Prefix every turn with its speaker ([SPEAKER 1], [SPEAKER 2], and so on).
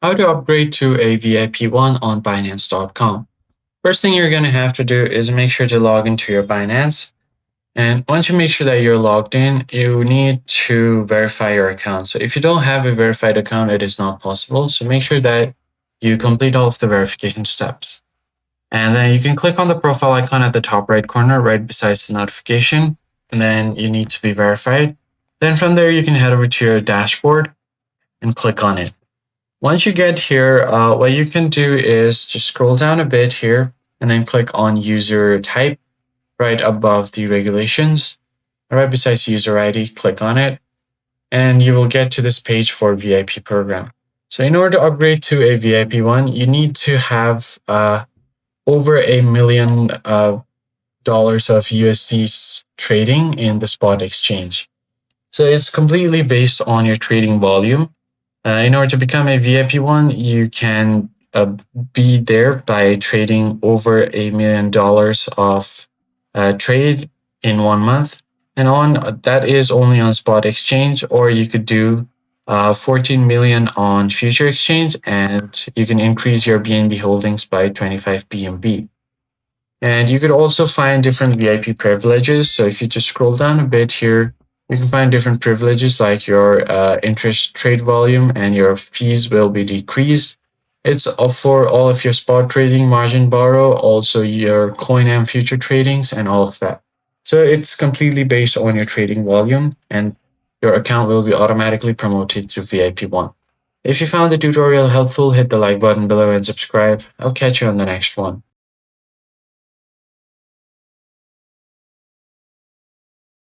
[SPEAKER 1] How to upgrade to a VIP1 on Binance.com. First thing you're going to have to do is make sure to log into your Binance. And once you make sure that you're logged in, you need to verify your account. So if you don't have a verified account, it is not possible. So make sure that you complete all of the verification steps. And then you can click on the profile icon at the top right corner, right beside the notification. And then you need to be verified. Then from there, you can head over to your dashboard and click on it. Once you get here, what you can do is just scroll down a bit here and then click on user type right above the regulations. Right beside user ID, click on it, and you will get to this page for VIP program. So in order to upgrade to a VIP one, you need to have over $1 million of USD trading in the spot exchange. So it's completely based on your trading volume. In order to become a VIP one, you can be there by trading over $1 million of trade in 1 month. And that is only on spot exchange, or you could do 14 million on future exchange, and you can increase your BNB holdings by 25 BNB. And you could also find different VIP privileges. So if you just scroll down a bit here, you can find different privileges like your interest trade volume, and your fees will be decreased. It's for all of your spot trading, margin borrow, also your coin and future tradings, and all of that. So it's completely based on your trading volume, and your account will be automatically promoted to VIP1. If you found the tutorial helpful, hit the like button below and subscribe. I'll catch you on the next one.